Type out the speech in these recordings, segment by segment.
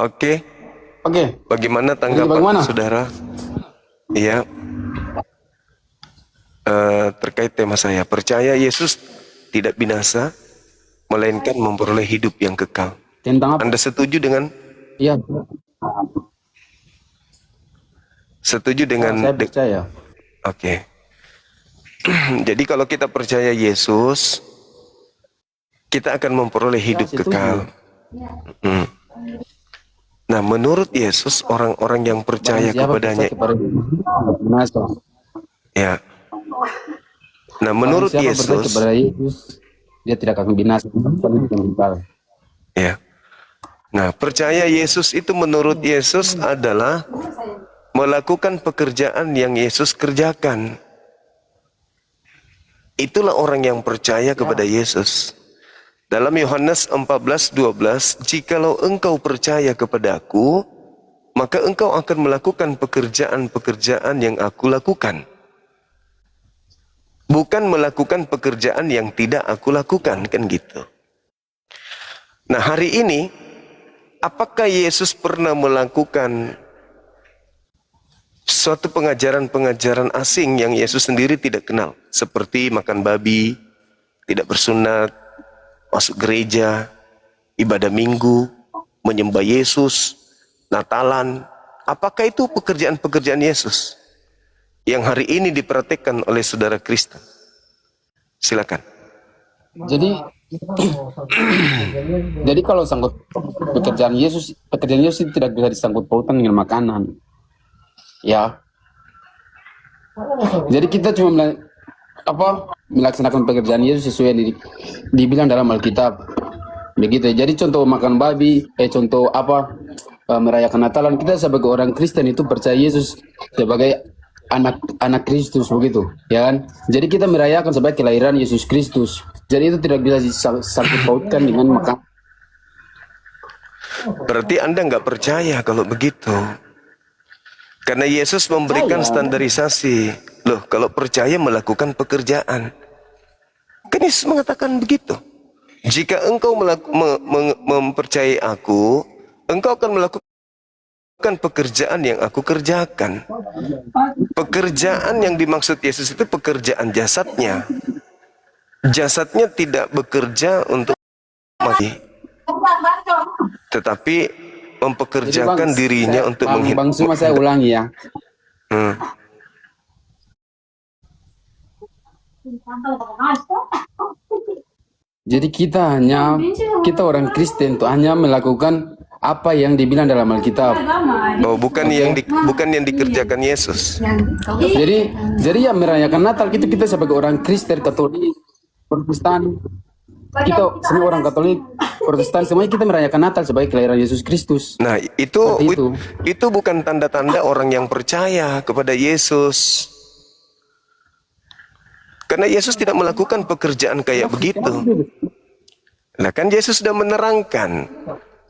Oke, Oke, bagaimana jadi tanggapan bagaimana? saudara? Iya, terkait tema saya, percaya Yesus tidak binasa, melainkan memperoleh hidup yang kekal. Tentang apa? Anda setuju dengan Iya, setuju dengan saya percaya. Oke. Jadi kalau kita percaya Yesus, kita akan memperoleh Ya, hidup kekal. setuju. Hmm. Nah, menurut Yesus, orang-orang yang Barang percaya siapa percaya kepadanya, kepada binasa. ya. Nah, Barang menurut siapa percaya Yesus, kepada Yesus, dia tidak akan binasa. ya. Nah, percaya Yesus itu menurut Yesus adalah melakukan pekerjaan yang Yesus kerjakan. Itulah orang yang percaya kepada Yesus. Dalam Yohanes 14:12, jikalau engkau percaya kepadaku, maka engkau akan melakukan pekerjaan-pekerjaan yang aku lakukan. Bukan melakukan pekerjaan yang tidak aku lakukan, kan gitu. Nah, hari ini, apakah Yesus pernah melakukan suatu pengajaran-pengajaran asing yang Yesus sendiri tidak kenal? Seperti makan babi, tidak bersunat, masuk gereja, ibadah minggu, menyembah Yesus, Natalan. Apakah itu pekerjaan-pekerjaan Yesus yang hari ini diperhatikan oleh saudara Kristen? Silakan. Jadi, jadi kalau sangkut pekerjaan Yesus itu tidak bisa disangkut pautan dengan makanan. Ya, jadi kita cuma melaksanakan pekerjaan Yesus sesuai yang dibilang dalam Alkitab. Begitu ya. Jadi contoh makan babi, contoh merayakan Natalan, kita sebagai orang Kristen itu percaya Yesus sebagai anak Kristus begitu, ya kan? Jadi kita merayakan sebagai kelahiran Yesus Kristus. Jadi itu tidak bisa disangkut pautkan dengan makan. Berarti Anda nggak percaya kalau begitu. Karena Yesus memberikan standarisasi. Loh, kalau percaya melakukan pekerjaan. Kan Yesus mengatakan begitu. Jika engkau mempercayai aku, engkau akan melakukan pekerjaan yang aku kerjakan. Pekerjaan yang dimaksud Yesus itu pekerjaan jasadnya. Jasadnya tidak bekerja untuk mati, tetapi mempekerjakan dirinya untuk Bang Suma, saya ulangi ya. Jadi kita orang Kristen tuh hanya melakukan apa yang dibilang dalam Alkitab. Oh, bukan yang dikerjakan Yesus. Jadi ya merayakan Natal kita sebagai orang Kristen, Katolik, Protestan, kita semua orang Katolik, Protestan, semuanya kita merayakan Natal sebagai kelahiran Yesus Kristus. Nah, itu bukan tanda-tanda orang yang percaya kepada Yesus. Karena Yesus tidak melakukan pekerjaan kayak begitu. Nah, kan Yesus sudah menerangkan,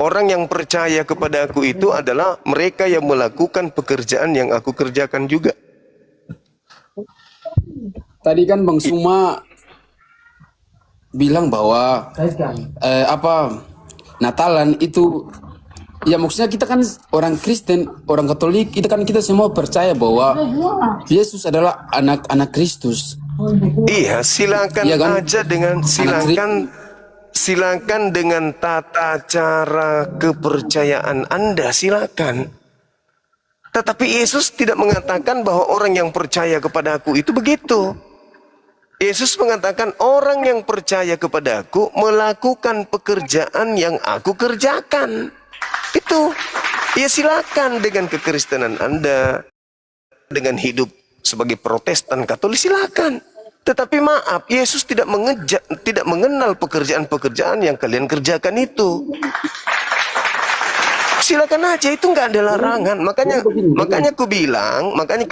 orang yang percaya kepada aku itu adalah mereka yang melakukan pekerjaan yang aku kerjakan juga. Tadi kan Bang Suma bilang bahwa Natalan itu, ya maksudnya kita kan orang Kristen, orang Katolik, kita semua percaya bahwa Yesus adalah anak Kristus. Iya, silakan ya kan? Aja dengan silakan dengan tata cara kepercayaan Anda, silakan. Tetapi Yesus tidak mengatakan bahwa orang yang percaya kepada aku itu begitu. Yesus mengatakan orang yang percaya kepada aku melakukan pekerjaan yang aku kerjakan. Itu. Ya silakan dengan kekristenan Anda, dengan hidup sebagai Protestan, Katolik, silakan. Tetapi maaf, Yesus tidak mengenal pekerjaan-pekerjaan yang kalian kerjakan itu. Silakan aja, itu nggak ada larangan. Makanya aku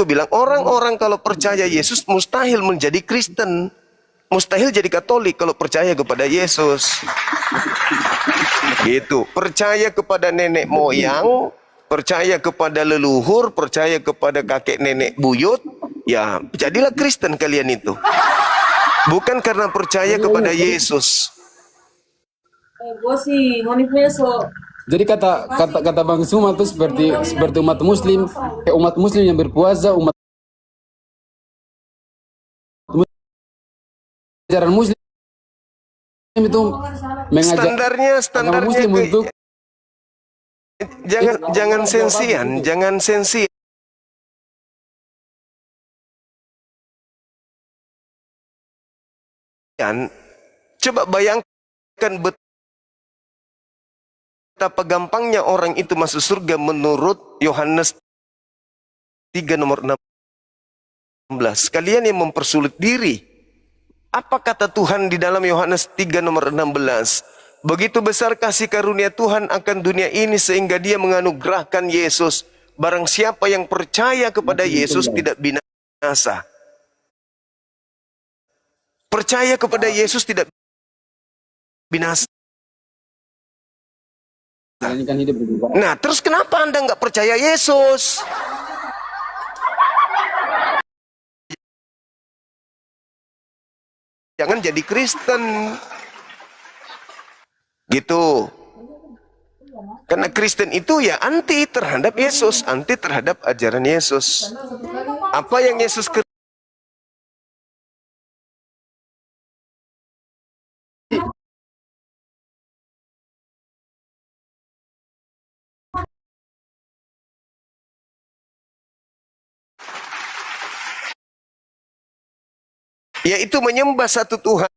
bilang orang-orang kalau percaya Yesus mustahil menjadi Kristen, mustahil jadi Katolik kalau percaya kepada Yesus. Gitu, percaya kepada nenek moyang, percaya kepada leluhur, percaya kepada kakek nenek buyut, ya jadilah Kristen kalian itu. Bukan karena percaya kepada Yesus. Jadi kata Bang Suma itu seperti umat Muslim yang berpuasa, umat ajaran Muslim itu mengajak Standarnya, agama standarnya Muslim untuk jangan sensian, jangan sensian. Coba bayangkan betapa gampangnya orang itu masuk surga menurut Yohanes 3 nomor 16. Kalian yang mempersulit diri. Apa kata Tuhan di dalam Yohanes 3 nomor 16? Begitu besar kasih karunia Tuhan akan dunia ini sehingga dia menganugerahkan Yesus. Barang siapa yang percaya kepada Yesus tidak binasa. Percaya kepada Yesus tidak binasa. menjalani hidup beribadah. Nah, terus kenapa Anda nggak percaya Yesus? Jangan jadi Kristen. Gitu. Karena Kristen itu ya anti terhadap Yesus, anti terhadap ajaran Yesus. Apa yang Yesus yaitu menyembah satu Tuhan,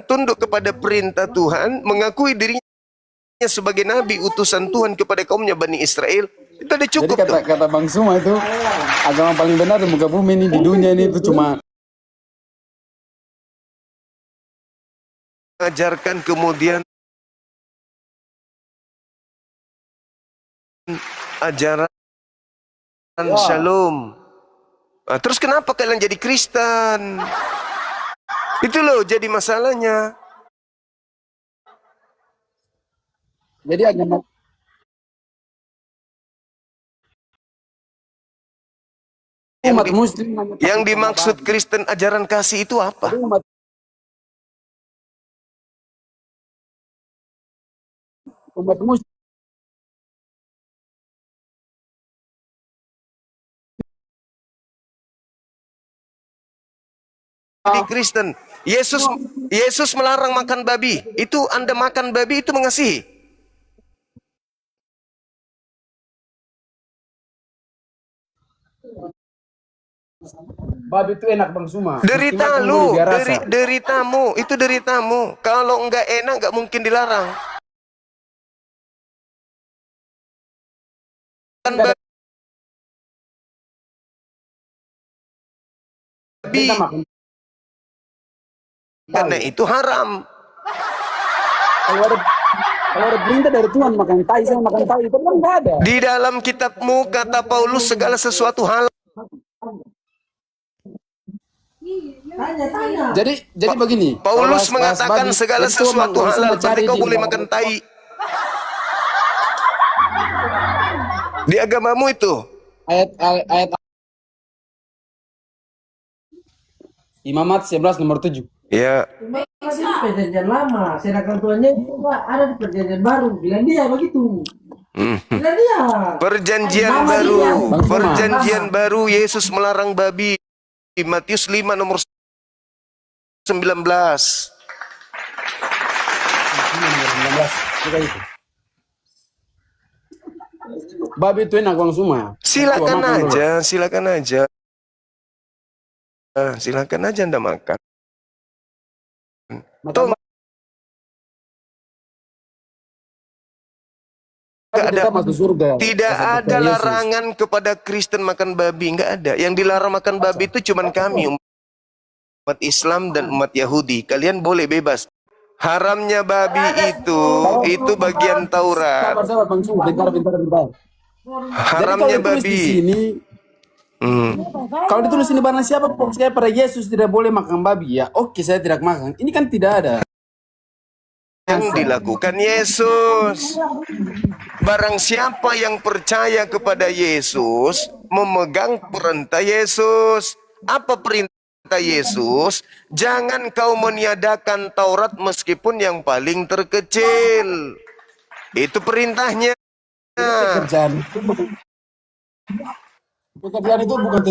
tunduk kepada perintah Tuhan, mengakui dirinya sebagai nabi utusan Tuhan kepada kaumnya Bani Israel. Itu udah cukup. Jadi kata Bang Suma itu agama paling benar di muka bumi ini, di dunia ini itu cuma ajarkan kemudian ajaran Shalom. Nah, terus kenapa kalian jadi Kristen? Itu loh jadi masalahnya. jadi agama umat Muslim Yang dimaksud Kristen ajaran kasih itu apa? Umat Muslim Di Kristen, Yesus melarang makan babi. Itu Anda makan babi itu mengasihi. babi itu enak Bang Suma. Derita lu, deritamu, itu deritamu. Kalau enggak enak enggak mungkin dilarang. Kan babi karena itu haram. Kalau ada perintah dari Tuhan makan tai, saya makan tai, itu kan nggak ada. Di dalam kitabmu kata Paulus segala sesuatu halal. Jadi begini. Paulus kalau mengatakan babi, segala itu sesuatu Bang Suma halal, cari berarti kau di- boleh makan tai. Di agamamu itu. ayat Imamat 11 nomor 7. Ya, Masih di perjanjian lama, sedangkan Tuhannya itu ada di perjanjian baru. Bilang dia begitu. Bilang dia. perjanjian Mama baru. dia. Perjanjian baru Yesus melarang babi. Matius 5 nomor 19. Babi itu enak Bang Suma. Silakan Coba makan dulu. aja, silakan aja. Silakan aja Anda makan. Toh nggak ada, Kita masuk surga. tidak Masuk ada Yesus. larangan kepada Kristen makan babi, nggak ada. Yang dilarang makan babi itu cuman kami, umat Islam dan umat Yahudi. Kalian boleh bebas. Haramnya babi itu bagian Taurat. Sabar Bang Suma, bentar. Haramnya Jadi kalau ditulis di babi. sini, kalau ditulis ini barang siapa saya pada Yesus tidak boleh makan babi, ya oke saya tidak makan. Ini kan tidak ada. Yang dilakukan Yesus. Barang siapa yang percaya kepada Yesus, memegang perintah Yesus. Apa perintah kata Yesus, jangan kau meniadakan Taurat meskipun yang paling terkecil. Itu perintahnya. Pekerjaan itu bukan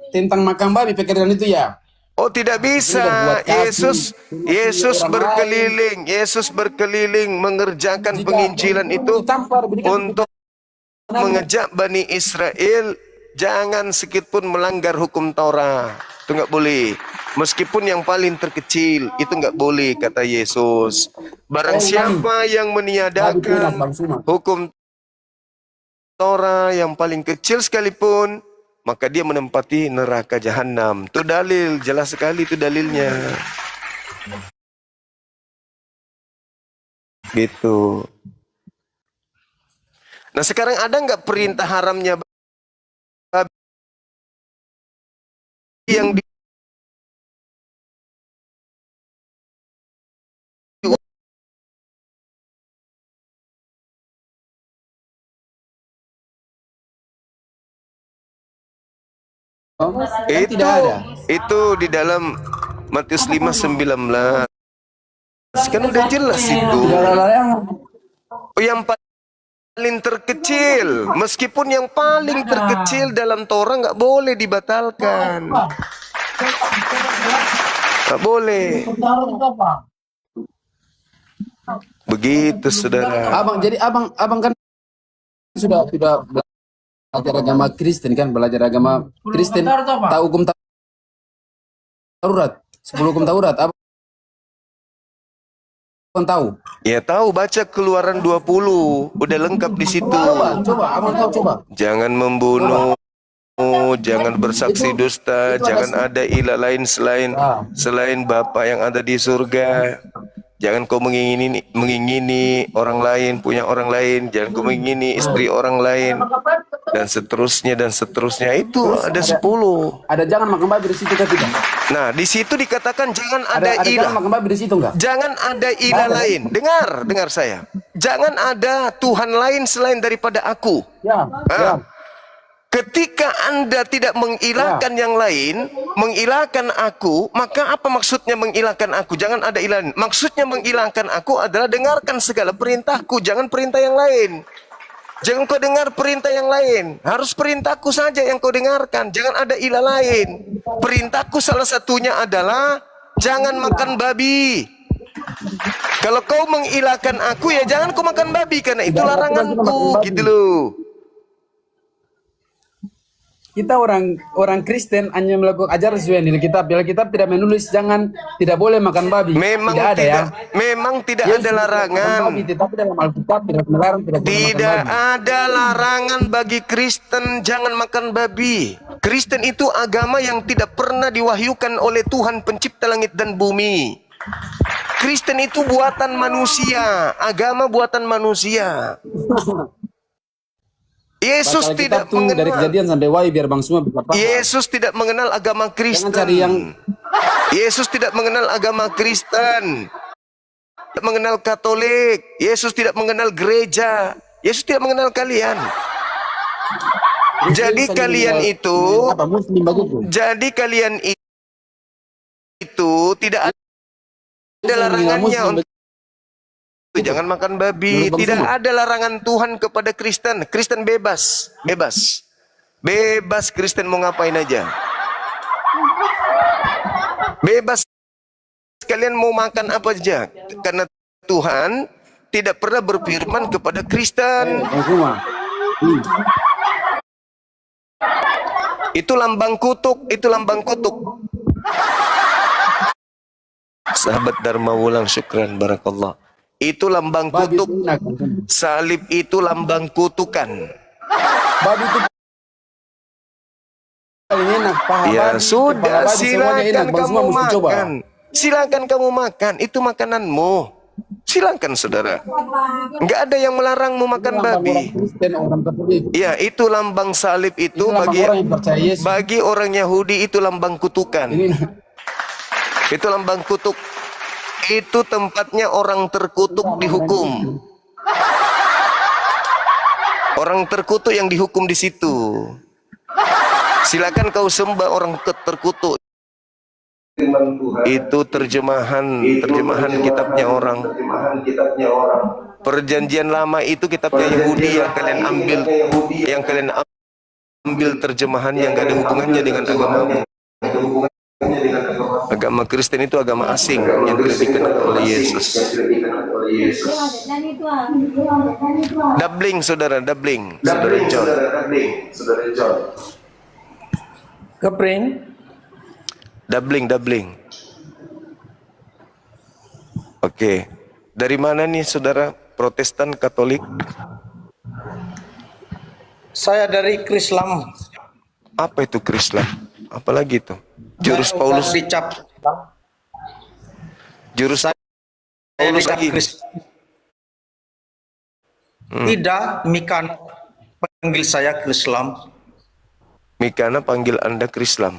tentang makan babi, pekerjaan itu ya. Oh, tidak bisa. Berbuat kasih, Yesus orang berkeliling. Yesus berkeliling mengerjakan penginjilan itu ditampar, untuk mengejak Bani Israel jangan sedikit pun melanggar hukum Taurat. Itu nggak boleh. Meskipun yang paling terkecil itu nggak boleh, kata Yesus. Barang siapa yang meniadakan hukum Taurat yang paling kecil sekalipun, maka dia menempati neraka jahanam. Itu dalil, jelas sekali itu dalilnya. Gitu. Nah, sekarang ada nggak perintah haramnya babi yang Tidak ada. Itu di dalam Matius 5:19. Kan udah jelas itu. Oh, yang paling terkecil, meskipun yang paling terkecil dalam Torah nggak boleh dibatalkan. Nggak boleh. Begitu, saudara. Jadi abang kan sudah belajar agama Kristen kan, belajar agama Kristen, tahu hukum Taurat, sebelum hukum Taurat, abang tahu? Ya tahu, baca Keluaran 20, udah lengkap di situ. Coba, abang tahu coba. Jangan membunuh, jangan bersaksi dusta, jangan ada ilah lain selain Bapa yang ada di surga. Jangan kau mengingini orang lain, punya orang lain. Jangan kau mengingini istri orang lain. Dan seterusnya, dan seterusnya. Itu ada 10. Ada jangan makan babi di situ kan tidak? Nah, di situ dikatakan jangan ada ilah. Jangan makan babi di situ enggak? Jangan ada ilah lain. Dengar saya. Jangan ada Tuhan lain selain daripada aku. Ya. Ketika Anda tidak mengilahkan yang lain, mengilahkan aku, maka apa maksudnya mengilahkan aku? Jangan ada ilah lain. Maksudnya mengilahkan aku adalah dengarkan segala perintahku, jangan perintah yang lain. Jangan kau dengar perintah yang lain. Harus perintahku saja yang kau dengarkan. Jangan ada ilah lain. Perintahku salah satunya adalah jangan makan babi. Kalau kau mengilahkan aku, ya jangan kau makan babi, karena itu laranganku, gitu loh. Kita orang Kristen hanya melakukan ajaran sesuai dengan kitab. Bila kitab tidak menulis tidak boleh makan babi. Memang tidak ada ya. Memang tidak ada larangan. Tetapi dalam Alkitab tidak melarang tidak ada larangan bagi Kristen jangan makan babi. Kristen itu agama yang tidak pernah diwahyukan oleh Tuhan pencipta langit dan bumi. Kristen itu buatan manusia, agama buatan manusia. Yesus tidak mengenal dari Kejadian sampai Wahyu biar bang semua bisa paham. Yesus tidak mengenal agama Kristen. Jangan cari yang Yesus tidak mengenal agama Kristen. Tidak mengenal Katolik. Yesus tidak mengenal gereja. Yesus tidak mengenal kalian. Jadi kalian itu Jadi kalian itu tidak ada larangannya untuk jangan makan babi. Tidak ada larangan Tuhan kepada Kristen. Kristen bebas. Bebas Kristen mau ngapain aja. Bebas kalian mau makan apa aja. Karena Tuhan tidak pernah berfirman kepada Kristen. Itu lambang kutuk. Sahabat Dharma Wulang, syukran barakallah. Itu lambang kutuk. Salib itu lambang kutukan. Babi itu enak, ya sudah, silakan kamu makan. Silakan kamu makan, itu makananmu. Silakan saudara. Enggak ada yang melarangmu makan babi. Ya, itu lambang salib itu bagi orang Yahudi itu lambang kutukan. Itu lambang kutuk. Itu tempatnya orang terkutuk dihukum. Orang terkutuk yang dihukum di situ. Silakan kau sembah orang terkutuk. Itu terjemahan kitabnya orang. Perjanjian lama itu kitabnya Yahudi yang kalian ambil terjemahan yang gak ada hubungannya dengan agamamu. Agama Kristen itu agama asing yang tidak dikenal oleh Yesus. Dabling, saudara John. Kepring. Dabling. Oke. Dari mana nih saudara? Protestan, Katolik? Saya dari Krislam. Apa itu Krislam? Apalagi itu? Jurus Paulus. Dicap. Jurus Saya Paulus dicap lagi. Krislam. Tidak, Mikana panggil saya Krislam. Mikana panggil Anda Krislam.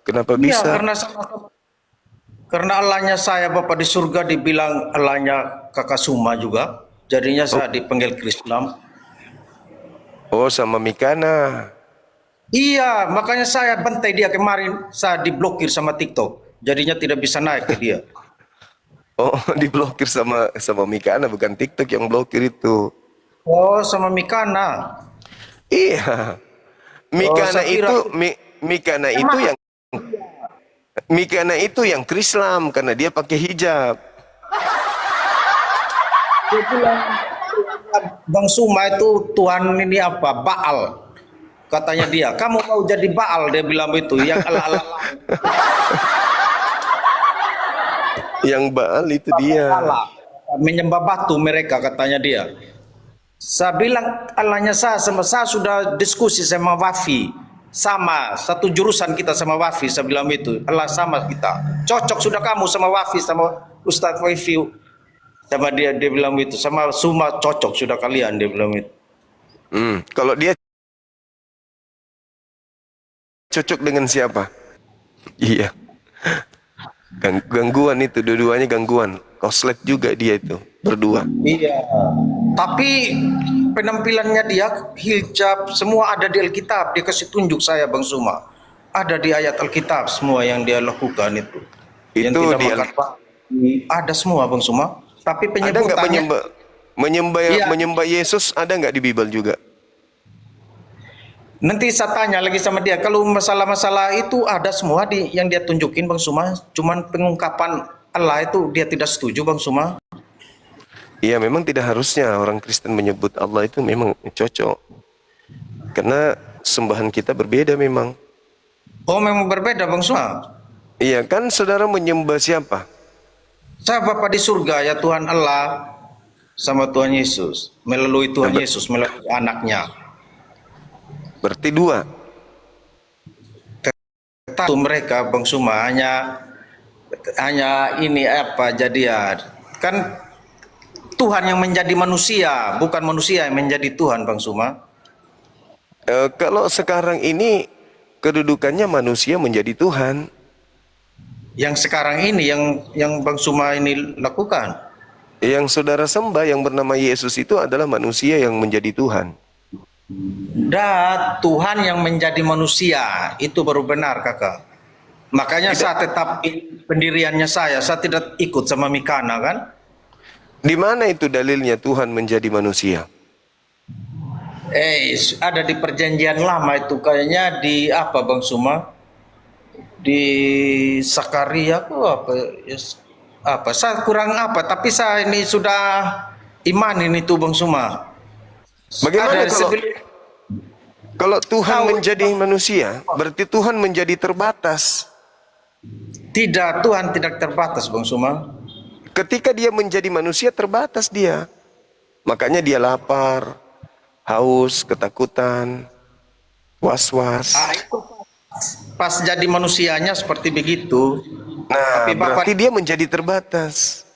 Kenapa Iya, bisa? karena Allahnya saya Bapak di surga dibilang Allahnya Kakak Suma juga. Jadinya saya dipanggil Krislam. Oh, sama Mikana. Iya, makanya saya bantai dia kemarin. Saya diblokir sama TikTok. Jadinya tidak bisa naik ke dia. Oh, diblokir sama Mikana, bukan TikTok yang blokir itu. Oh, sama Mikana. Iya. Mikana saya kira- Mikana itu yang Krislam karena dia pakai hijab. Dia bilang, Bang Suma itu Tuhan ini apa? Baal. Katanya dia. Kamu mau jadi Baal, dia bilang itu. Yang ala-ala. Yang Baal itu dia. Menyembah batu mereka, katanya dia. Saya bilang Allahnya saya sudah diskusi sama Wafi. Sama, satu jurusan kita sama Wafi. Saya bilang itu. Allah sama kita. Cocok sudah kamu sama Wafi, sama Ustadz Wafi. Sama dia bilang itu. Sama Suma cocok sudah kalian, dia bilang itu. Kalau dia cocok dengan siapa? Iya. Gangguan itu, dua-duanya gangguan. Koslet juga dia itu, berdua. Iya. Tapi penampilannya dia, hijab, semua ada di Alkitab. Dia kasih tunjuk saya Bang Suma. Ada di ayat Alkitab semua yang dia lakukan itu. Yang Itu tidak dia. makan ada semua Bang Suma. Tapi Ada nggak penyebutannya Iya. menyembah Yesus? Ada nggak di Bible juga? nanti saya tanya lagi sama dia. Kalau masalah-masalah itu ada semua yang dia tunjukin Bang Suma. Cuman pengungkapan Allah itu dia tidak setuju Bang Suma. Iya, memang tidak harusnya orang Kristen menyebut Allah itu memang cocok. Karena sembahan kita berbeda memang. Oh, memang berbeda Bang Suma. Iya, kan saudara menyembah siapa? Saya Bapa di surga ya Tuhan Allah sama Tuhan Yesus. Melalui Tuhan Yesus, melalui anaknya. Berarti dua. Satu mereka Bang Suma hanya ini apa jadian. Kan Tuhan yang menjadi manusia, bukan manusia yang menjadi Tuhan Bang Suma. Kalau sekarang ini kedudukannya manusia menjadi Tuhan. Yang sekarang ini yang Bang Suma ini lakukan. Yang saudara sembah yang bernama Yesus itu adalah manusia yang menjadi Tuhan. Dan Tuhan yang menjadi manusia itu baru benar kakak. Makanya saya tetap pendiriannya saya tidak ikut sama Mikana kan. Di mana itu dalilnya Tuhan menjadi manusia? Ada di perjanjian lama itu kayaknya di apa Bang Suma? Di Sakaria apa saya kurang apa tapi saya ini sudah iman ini tuh Bang Suma. Bagaimana Ada kalau Tuhan menjadi manusia, berarti Tuhan menjadi terbatas. Tidak, Tuhan tidak terbatas Bang Suma. Ketika dia menjadi manusia terbatas dia. Makanya dia lapar, haus, ketakutan, was-was. Itu pas jadi manusianya seperti begitu. Nah, Tapi berarti dia menjadi terbatas.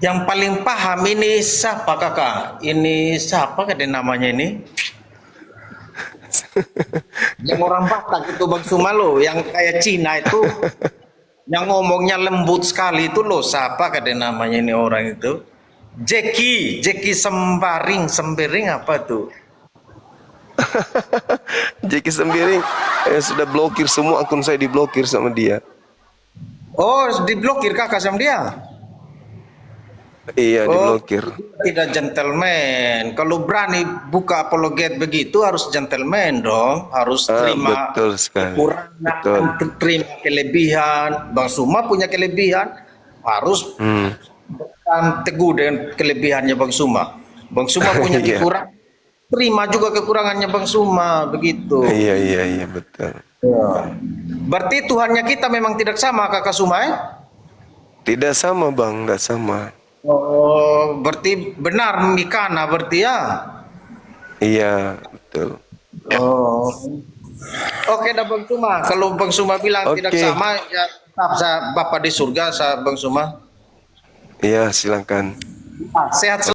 Yang paling paham ini siapa kakak? Ini siapa kan namanya ini? Yang orang Batak itu Bang Suma lo, yang kayak Cina itu, yang ngomongnya lembut sekali itu lo, siapa kan namanya ini orang itu? Jeki Sembering apa tuh? Jeki Sembiring sudah blokir semua akun saya, diblokir sama dia. Oh, diblokir kakak sama dia? Iya, Oh, diblokir. tidak gentleman. Kalau berani buka apologet begitu harus gentleman dong. Harus terima Betul sekali. kekurangan, Betul. terima kelebihan. Bang Suma punya kelebihan, harus teguh dengan kelebihannya Bang Suma. Bang Suma punya Iya. kekurangan, terima juga kekurangannya Bang Suma, begitu. Iya, betul. Berarti Tuhannya kita memang tidak sama kakak Suma ya? Tidak sama bang, tidak sama. Oh, berarti benar Mikana berarti ya? Iya, betul. Oh. Oke dah Bang Suma. Kalau Bang Suma bilang tidak Oke. sama, ya tetap saya Bapak di surga, saya Bang Suma. Iya, silakan. Sehat selalu.